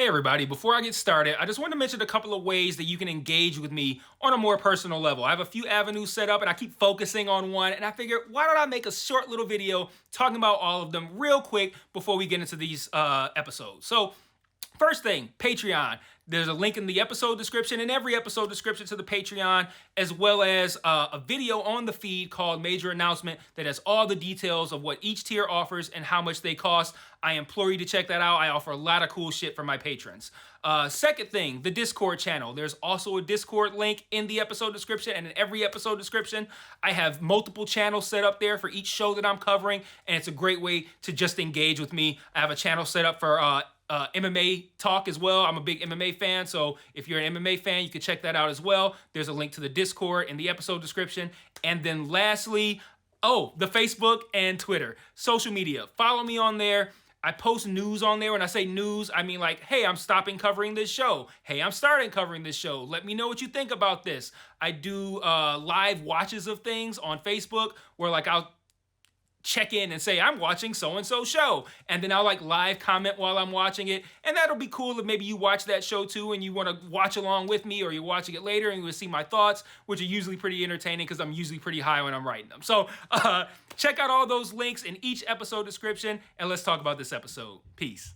Hey everybody, before I get started, I just want to mention a couple of ways that you can engage with me on a more personal level. I have a few avenues set up and I keep focusing on one, and I figured why don't I make a short little video talking about all of them real quick before we get into these episodes. So first thing, Patreon. There's a link in the episode description and every episode description to the Patreon, as well as a video on the feed called Major Announcement that has all the details of what each tier offers and how much they cost. I implore you to check that out. I offer a lot of cool shit for my patrons. Second thing, the Discord channel. There's also a Discord link in the episode description and in every episode description. I have multiple channels set up there for each show that I'm covering, and it's a great way to just engage with me. I have a channel set up for MMA talk as well. I'm a big MMA fan, so if you're an MMA fan, you can check that out as well. There's a link to the Discord in the episode description. And then lastly, the Facebook and Twitter. Social media. Follow me on there. I post news on there. When I say news, I mean like, hey, I'm stopping covering this show. Hey, I'm starting covering this show. Let me know what you think about this. I do live watches of things on Facebook where like I'll check in and say I'm watching so-and-so show, and then I'll like live comment while I'm watching it, and that'll be cool if maybe you watch that show too and you want to watch along with me, or you're watching it later and you will see my thoughts, which are usually pretty entertaining because I'm usually pretty high when I'm writing them. So check out all those links in each episode description, and let's talk about this episode. Peace.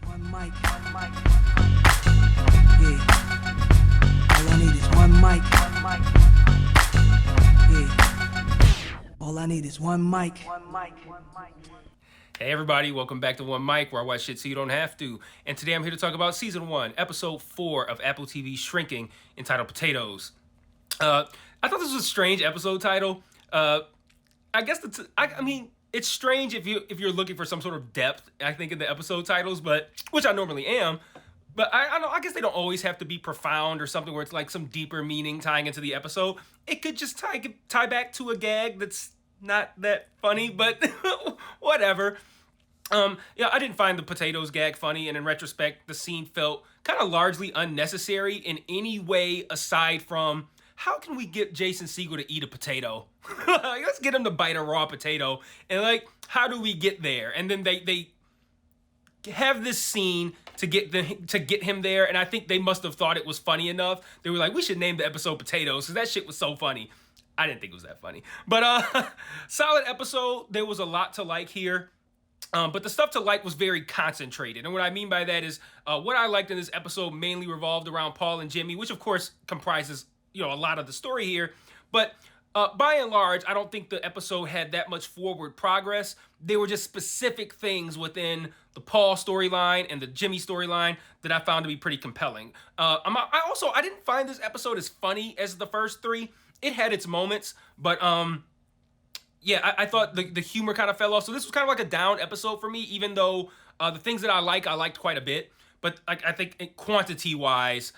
One mic, one mic. Yeah. All I need is one mic. One mic. Yeah. All I need is one mic. One mic. One mic. Hey everybody, welcome back to One Mic, where I watch shit so you don't have to. And today I'm here to talk about Season 1, Episode 4 of Apple TV's Shrinking, entitled Potatoes. I thought this was a strange episode title. I guess I mean, it's strange if you're looking for some sort of depth, I think, in the episode titles, but which I normally am. But I guess they don't always have to be profound or something where it's like some deeper meaning tying into the episode. It could just tie back to a gag that's not that funny, but whatever. Yeah, I didn't find the potatoes gag funny, and in retrospect, the scene felt kind of largely unnecessary in any way aside from how can we get Jason Segel to eat a potato? Let's get him to bite a raw potato, and like, how do we get there? And then they have this scene to get him there, and I think they must have thought it was funny enough. They were like, we should name the episode Potatoes, because that shit was so funny. I didn't think it was that funny. But solid episode. There was a lot to like here. But the stuff to like was very concentrated. And what I mean by that is what I liked in this episode mainly revolved around Paul and Jimmy, which of course comprises, a lot of the story here. But by and large, I don't think the episode had that much forward progress. They were just specific things within the Paul storyline and the Jimmy storyline that I found to be pretty compelling. I didn't find this episode as funny as the first three. It had its moments, but yeah, I thought the humor kind of fell off. So this was kind of like a down episode for me, even though the things that I liked quite a bit. But I think quantity-wise,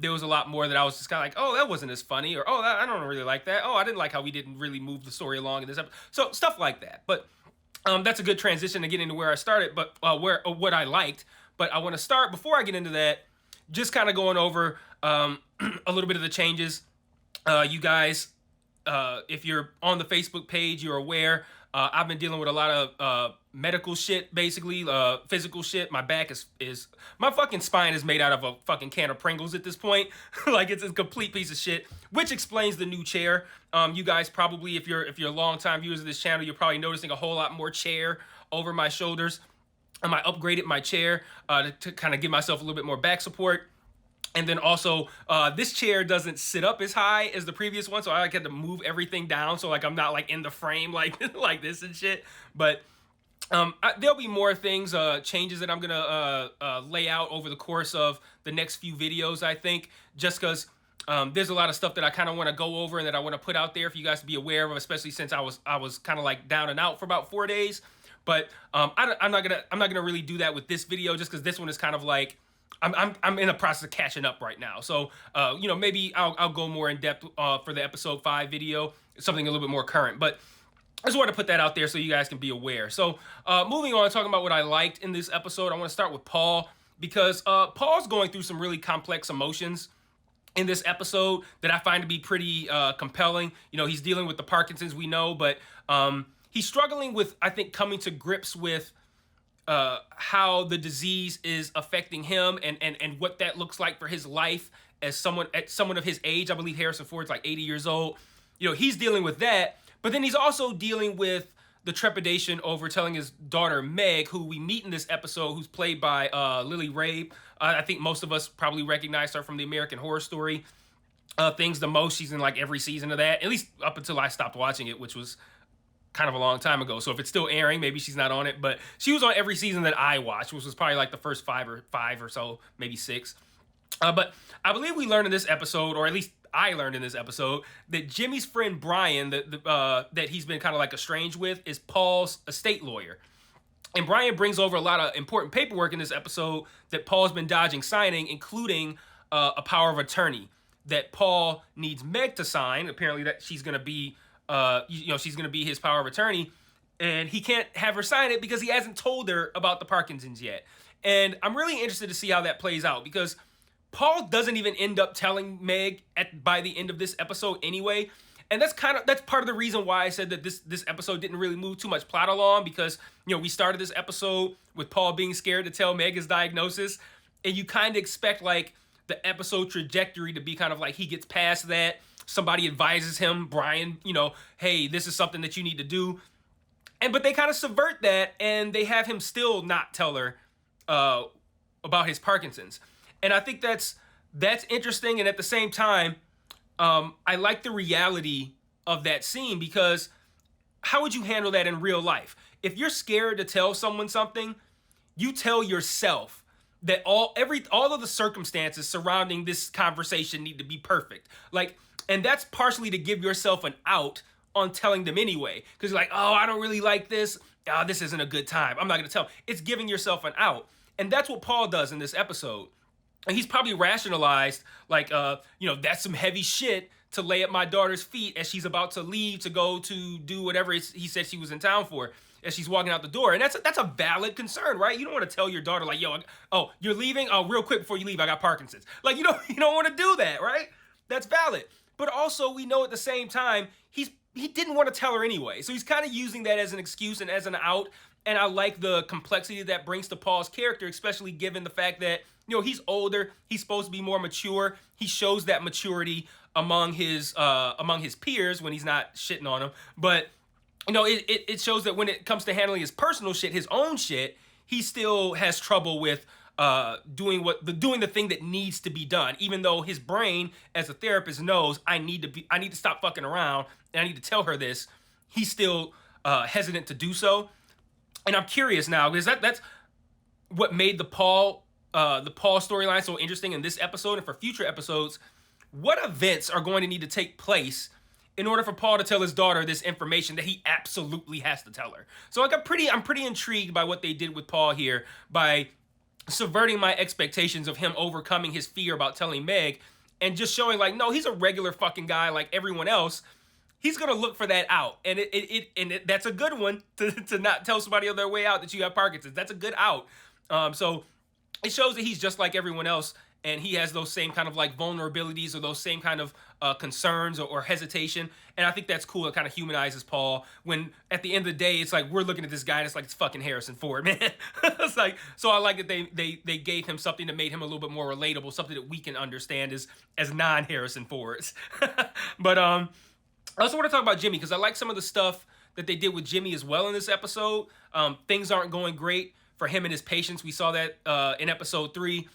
there was a lot more that I was just kind of like, oh, that wasn't as funny, or oh, I don't really like that. Oh, I didn't like how we didn't really move the story along in this episode. So stuff like that. But that's a good transition to get into where I started, but what I liked. But I want to start, before I get into that, just kind of going over a little bit of the changes. You guys, if you're on the Facebook page, you're aware I've been dealing with a lot of medical shit, basically, physical shit. My back is my fucking spine is made out of a fucking can of Pringles at this point. Like, it's a complete piece of shit, which explains the new chair. You guys probably, if you're longtime viewers of this channel, you're probably noticing a whole lot more chair over my shoulders. I upgraded my chair to kind of give myself a little bit more back support. And then also, this chair doesn't sit up as high as the previous one, so I had to move everything down, so like I'm not like in the frame like like this and shit. But there'll be more things, changes that I'm gonna lay out over the course of the next few videos, I think, just because there's a lot of stuff that I kind of want to go over and that I want to put out there for you guys to be aware of, especially since I was kind of like down and out for about 4 days. But I'm not gonna really do that with this video, just because this one is kind of like, I'm in the process of catching up right now. So, maybe I'll go more in depth for the episode 5 video, something a little bit more current. But I just wanted to put that out there so you guys can be aware. So, moving on, talking about what I liked in this episode, I want to start with Paul, because Paul's going through some really complex emotions in this episode that I find to be pretty compelling. He's dealing with the Parkinson's, we know, but he's struggling with, I think, coming to grips with how the disease is affecting him and what that looks like for his life as someone of his age. I believe Harrison Ford's like 80 years old. He's dealing with that, but then he's also dealing with the trepidation over telling his daughter Meg, who we meet in this episode, who's played by Lily Rabe. I think most of us probably recognize her from the American Horror Story things the most. She's in like every season of that, at least up until I stopped watching it, which was kind of a long time ago. So if it's still airing, maybe she's not on it, but she was on every season that I watched, which was probably like the first five or so, maybe six. But I believe we learned in this episode, or at least I learned in this episode, that Jimmy's friend Brian, that he's been kind of like estranged with, is Paul's estate lawyer. And Brian brings over a lot of important paperwork in this episode that Paul's been dodging signing, including a power of attorney that Paul needs Meg to sign. Apparently that she's going to be she's going to be his power of attorney, and he can't have her sign it because he hasn't told her about the Parkinson's yet. And I'm really interested to see how that plays out, because Paul doesn't even end up telling Meg by the end of this episode anyway. And that's part of the reason why I said that this episode didn't really move too much plot along, because we started this episode with Paul being scared to tell Meg his diagnosis, and you kind of expect like the episode trajectory to be kind of like he gets past that. Somebody advises him, Brian, hey, this is something that you need to do. But they kind of subvert that, and they have him still not tell her about his Parkinson's. And I think that's interesting. And at the same time, I like the reality of that scene, because how would you handle that in real life? If you're scared to tell someone something, you tell yourself that all of the circumstances surrounding this conversation need to be perfect. And that's partially to give yourself an out on telling them anyway. Because you're like, oh, I don't really like this. Oh, this isn't a good time. I'm not going to tell. It's giving yourself an out. And that's what Paul does in this episode. And he's probably rationalized, that's some heavy shit to lay at my daughter's feet as she's about to leave to go to do whatever he said she was in town for, as she's walking out the door. And that's a valid concern, right? You don't want to tell your daughter, like, you're leaving? Oh, real quick before you leave, I got Parkinson's. Like, you don't want to do that, right? That's valid. But also, we know at the same time, he didn't want to tell her anyway. So he's kind of using that as an excuse and as an out. And I like the complexity that brings to Paul's character, especially given the fact that, he's older. He's supposed to be more mature. He shows that maturity among his peers when he's not shitting on them. But, it shows that when it comes to handling his personal shit, his own shit, he still has trouble with doing the thing that needs to be done, even though his brain as a therapist knows I need to stop fucking around and I need to tell her this. He's still hesitant to do so. And I'm curious now, because that's what made the Paul storyline so interesting in this episode and for future episodes. What events are going to need to take place in order for Paul to tell his daughter this information that he absolutely has to tell her? So I'm pretty intrigued by what they did with Paul here, by subverting my expectations of him overcoming his fear about telling Meg and just showing like, no, he's a regular fucking guy like everyone else. He's gonna look for that out, and that's a good one to not tell somebody on their way out that you have Parkinson's. That's a good out. So it shows that he's just like everyone else, and he has those same kind of like vulnerabilities or those same kind of concerns or hesitation. And I think that's cool. It kind of humanizes Paul when at the end of the day, it's like we're looking at this guy and it's like it's fucking Harrison Ford, man. It's like, so I like that they gave him something that made him a little bit more relatable, something that we can understand as non-Harrison Fords. But I also want to talk about Jimmy, because I like some of the stuff that they did with Jimmy as well in this episode. Things aren't going great for him and his patients. We saw that in episode 3.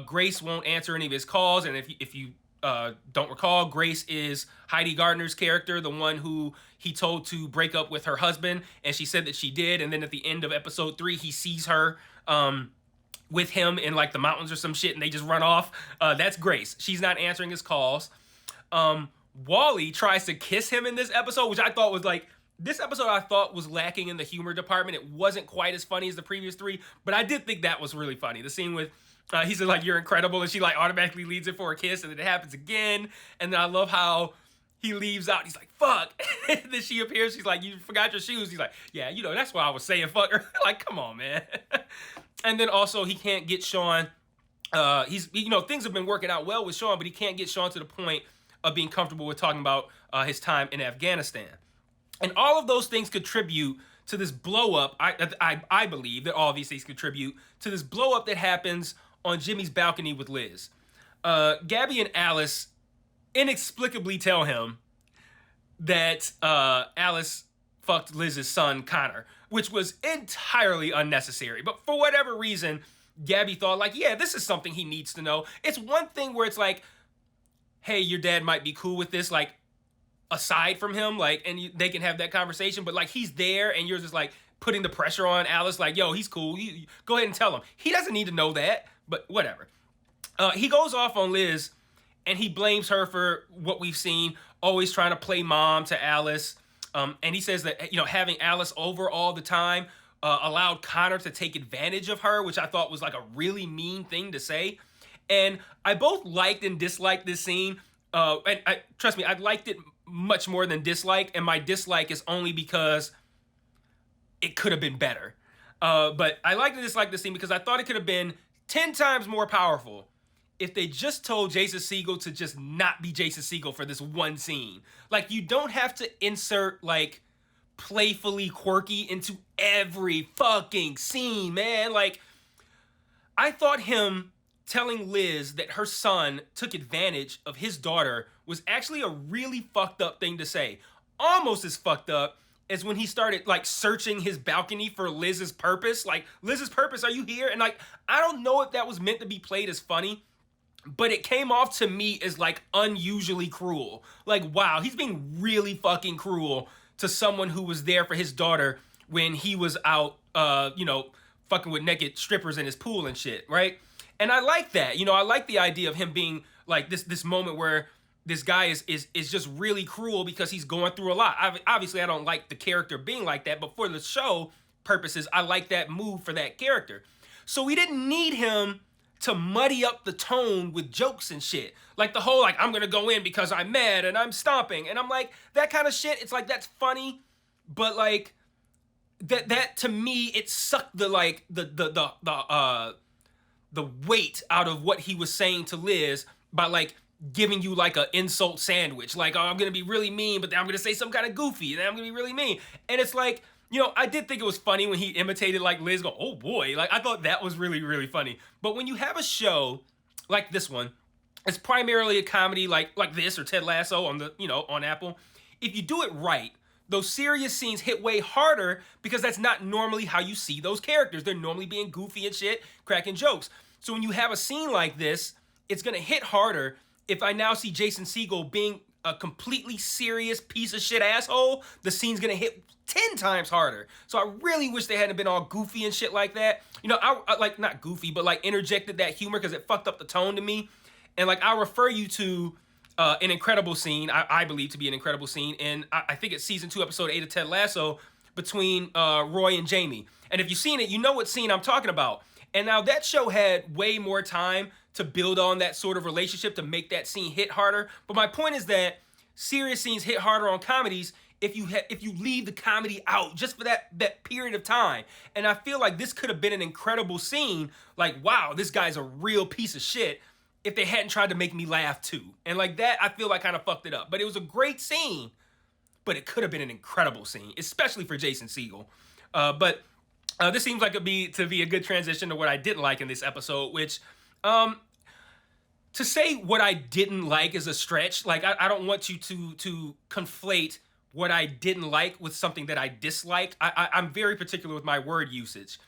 Grace won't answer any of his calls, and if you don't recall, Grace is Heidi Gardner's character, the one who he told to break up with her husband, and she said that she did. And then at the end of episode 3, he sees her with him in like the mountains or some shit, and they just run off. That's Grace. She's not answering his calls. Wally tries to kiss him in this episode, which I thought was like, this episode I thought was lacking in the humor department. It wasn't quite as funny as the previous 3, but I did think that was really funny. The scene with, he said like, you're incredible, and she like automatically leads it for a kiss, and then it happens again. And then I love how he leaves out. He's like, fuck. And then she appears. She's like, you forgot your shoes. He's like, yeah, that's what I was saying, fuck her. Like, come on, man. And then also he can't get Sean. Things have been working out well with Sean, but he can't get Sean to the point of being comfortable with talking about his time in Afghanistan. And all of those things contribute to this blow up. I believe that all of these things contribute to this blow up that happens on Jimmy's balcony with Liz. Gabby and Alice inexplicably tell him that Alice fucked Liz's son Connor, which was entirely unnecessary. But for whatever reason, Gabby thought like, yeah, this is something he needs to know. It's one thing where it's like, hey, your dad might be cool with this, like, aside from him, like, and they can have that conversation, but like he's there and you're just like putting the pressure on Alice, like, yo, he's cool, go ahead and tell him. He doesn't need to know that, but whatever. He goes off on Liz and he blames her for what we've seen, always trying to play mom to Alice. And he says that, having Alice over all the time allowed Connor to take advantage of her, which I thought was like a really mean thing to say. And I both liked and disliked this scene. Trust me, I liked it much more than dislike, and my dislike is only because it could have been better. But I liked and disliked this scene because I thought it could have been 10 times more powerful if they just told Jason Segel to just not be Jason Segel for this one scene. Like, you don't have to insert, like, playfully quirky into every fucking scene, man. Like, I thought him telling Liz that her son took advantage of his daughter was actually a really fucked up thing to say. Almost as fucked up as when he started like searching his balcony for Liz's purpose. Like, Liz's purpose, are you here? And like, I don't know if that was meant to be played as funny, but it came off to me as like unusually cruel. Like, wow, he's being really fucking cruel to someone who was there for his daughter when he was out, fucking with naked strippers in his pool and shit, right? And I like that. I like the idea of him being like this moment where this guy is just really cruel because he's going through a lot. Obviously, I don't like the character being like that, but for the show purposes, I like that move for that character. So we didn't need him to muddy up the tone with jokes and shit. Like the whole, like, I'm gonna go in because I'm mad and I'm stomping. And I'm like, that kind of shit, it's like, that's funny, but like, that to me, it sucked the weight out of what he was saying to Liz by like giving you like an insult sandwich. Like, oh, I'm going to be really mean, but then I'm going to say some kind of goofy, and then I'm going to be really mean. And it's like, I did think it was funny when he imitated like Liz go, oh boy. Like, I thought that was really, really funny. But when you have a show like this one, it's primarily a comedy like this or Ted Lasso on the, on Apple. If you do it right, those serious scenes hit way harder because that's not normally how you see those characters. They're normally being goofy and shit, cracking jokes. So when you have a scene like this, it's going to hit harder if I now see Jason Segel being a completely serious piece of shit asshole. The scene's going to hit 10 times harder. So I really wish they hadn't been all goofy and shit like that. I like, not goofy, but like interjected that humor because it fucked up the tone to me. And like, I'll refer you to an incredible scene, I believe to be an incredible scene, and I think it's season 2, episode 8 of Ted Lasso, between Roy and Jamie. And if you've seen it, you know what scene I'm talking about. And now that show had way more time to build on that sort of relationship to make that scene hit harder. But my point is that serious scenes hit harder on comedies if you leave the comedy out just for that period of time. And I feel like this could have been an incredible scene. Like, wow, this guy's a real piece of shit, if they hadn't tried to make me laugh too. And like that, I feel like kind of fucked it up. But it was a great scene, but it could have been an incredible scene, especially for Jason Segel. But this seems like it'd be a good transition to what I didn't like in this episode, which, to say what I didn't like is a stretch. Like, I don't want you to conflate what I didn't like with something that I disliked. I'm very particular with my word usage.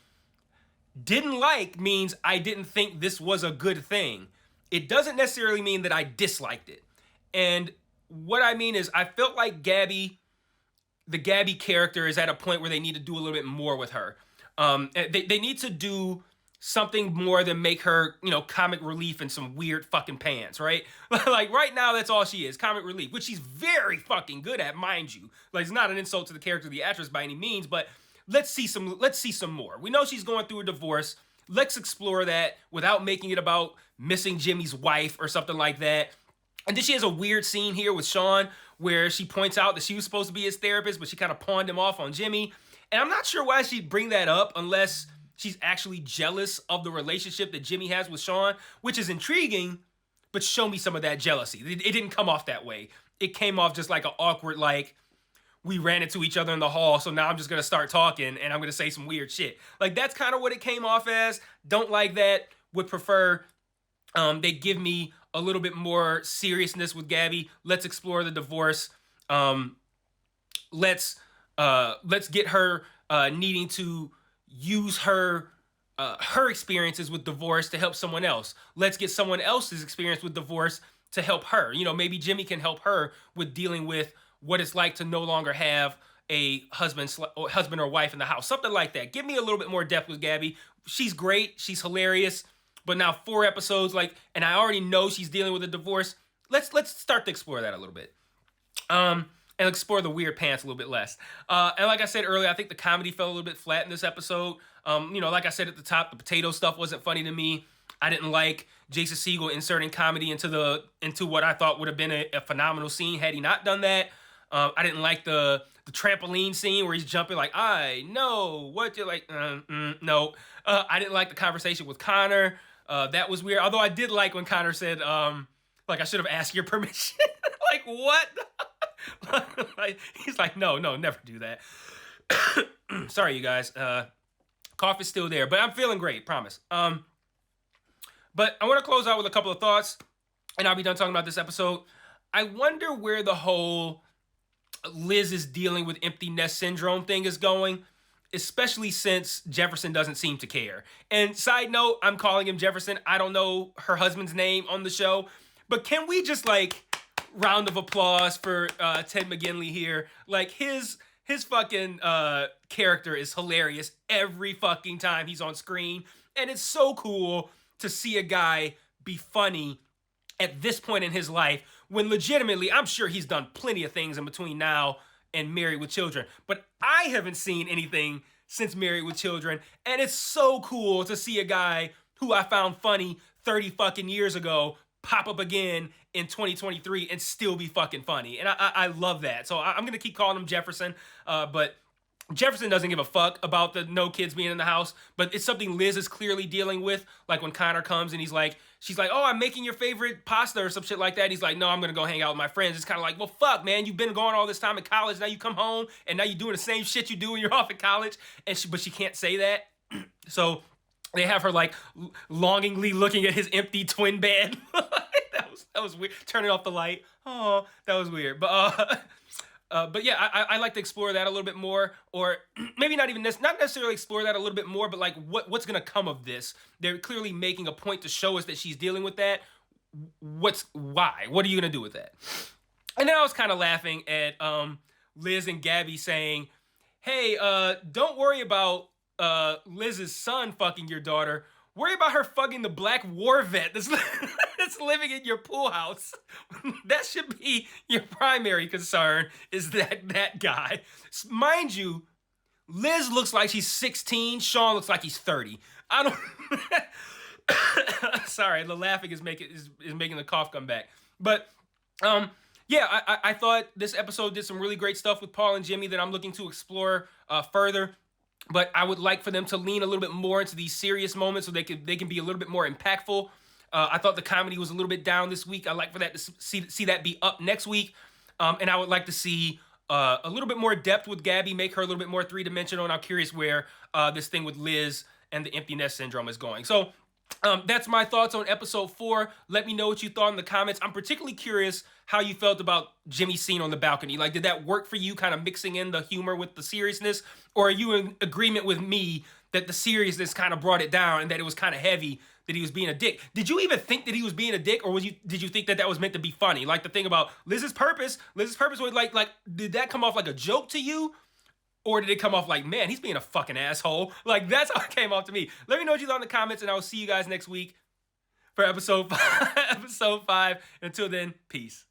Didn't like means I didn't think this was a good thing. It doesn't necessarily mean that I disliked it. And what I mean is I felt like the Gabby character is at a point where they need to do a little bit more with her. They need to do something more than make her, comic relief in some weird fucking pants, right? Like right now, that's all she is, comic relief, which she's very fucking good at, mind you. Like, it's not an insult to the character of the actress by any means, but let's see some more. We know she's going through a divorce. Let's explore that without making it about missing Jimmy's wife or something like that. And then she has a weird scene here with Sean where she points out that she was supposed to be his therapist, but she kind of pawned him off on Jimmy. And I'm not sure why she'd bring that up unless she's actually jealous of the relationship that Jimmy has with Sean, which is intriguing, but show me some of that jealousy. It didn't come off that way. It came off just like an awkward, like, we ran into each other in the hall, so now I'm just gonna start talking and I'm gonna say some weird shit. Like, that's kind of what it came off as. Don't like that. Would prefer they give me a little bit more seriousness with Gabby. Let's explore the divorce. Let's get her needing to use her experiences with divorce to help someone else. Let's get someone else's experience with divorce to help her. You know, maybe Jimmy can help her with dealing with what it's like to no longer have a husband or wife in the house. Something like that. Give me a little bit more depth with Gabby. She's great. She's hilarious. But now 4 episodes, and I already know she's dealing with a divorce. Let's start to explore that a little bit. And explore the weird pants a little bit less. And like I said earlier, I think the comedy fell a little bit flat in this episode. Like I said at the top, the potato stuff wasn't funny to me. I didn't like Jason Segel inserting comedy into what I thought would have been a phenomenal scene had he not done that. I didn't like the trampoline scene where he's jumping like, I know what you're like. No. I didn't like the conversation with Connor. That was weird. Although I did like when Connor said, I should have asked your permission. Like, what? He's like, no, never do that. Sorry, you guys. Cough is still there, but I'm feeling great, promise. But I want to close out with a couple of thoughts, and I'll be done talking about this episode. I wonder where the whole Liz is dealing with empty nest syndrome thing is going, especially since Jefferson doesn't seem to care. And side note, I'm calling him Jefferson. I don't know her husband's name on the show, but can we just round of applause for Ted McGinley here? His fucking character is hilarious every fucking time he's on screen, and it's so cool to see a guy be funny at this point in his life when legitimately, I'm sure he's done plenty of things in between now and Married with Children, but I haven't seen anything since Married with Children, and it's so cool to see a guy who I found funny 30 fucking years ago pop up again in 2023 and still be fucking funny, and I love that. So I'm gonna keep calling him Jefferson, but Jefferson doesn't give a fuck about the no kids being in the house, but it's something Liz is clearly dealing with. Like when Connor comes and she's like, oh, I'm making your favorite pasta or some shit like that. He's like, no, I'm going to go hang out with my friends. It's kind of like, well, fuck, man, you've been gone all this time in college. Now you come home and now you're doing the same shit you do when you're off at college. But she can't say that. So they have her longingly looking at his empty twin bed. That was weird. Turning off the light. Oh, that was weird. But yeah, I like to explore that a little bit more, or maybe not necessarily explore that a little bit more, but what's gonna come of this? They're clearly making a point to show us that she's dealing with that. Why? What are you gonna do with that? And then I was kind of laughing at Liz and Gabby saying, "Hey, don't worry about Liz's son fucking your daughter. Worry about her fucking the black war vet that's living in your pool house. That should be your primary concern, is that guy." Mind you, Liz looks like she's 16. Sean looks like he's 30. I don't... Sorry, the laughing is making the cough come back. But, yeah, I thought this episode did some really great stuff with Paul and Jimmy that I'm looking to explore further. But I would like for them to lean a little bit more into these serious moments so they can be a little bit more impactful. I thought the comedy was a little bit down this week. I'd like for that to see that be up next week. And I would like to see a little bit more depth with Gabby, make her a little bit more three-dimensional. And I'm curious where this thing with Liz and the empty nest syndrome is going. So that's my thoughts on episode 4. Let me know what you thought in the comments. I'm particularly curious how you felt about Jimmy's scene on the balcony. Did that work for you, kind of mixing in the humor with the seriousness? Or are you in agreement with me that the seriousness kind of brought it down and that it was kind of heavy, that he was being a dick? Did you even think that he was being a dick, or did you think that was meant to be funny? The thing about Liz's purpose was did that come off like a joke to you? Or did it come off like, man, he's being a fucking asshole? That's how it came off to me. Let me know what you thought in the comments, and I will see you guys next week for episode 5. Until then, peace.